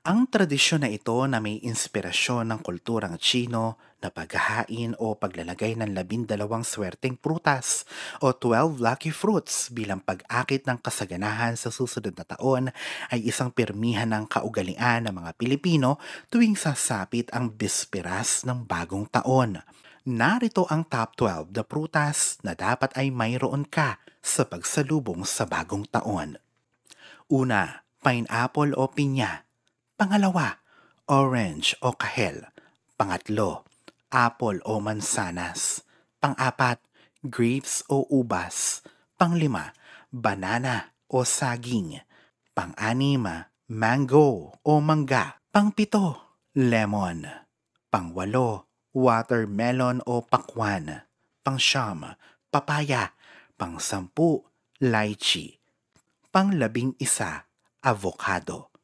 Ang tradisyon na ito na may inspirasyon ng kulturang Tsino na paghahain o paglalagay ng 12 swerteng prutas o 12 lucky fruits bilang pag-akit ng kasaganahan sa susunod na taon ay isang pirmihan ng kaugalian ng mga Pilipino tuwing sasapit ang bisperas ng bagong taon. Narito ang top 12 na prutas na dapat ay mayroon ka sa pagsalubong sa bagong taon. Una, pineapple o pinya. Pangalawa, orange o kahel. Pangatlo, apple o mansanas. Pang-apat, grapes o ubas. Panglima, banana o saging. Pang-anima, mango o mangga. Pangpito, lemon. Pangwalo, watermelon o pakwan. Pangsyam, papaya. Pangsampu, lychee. Pang-11, avocado.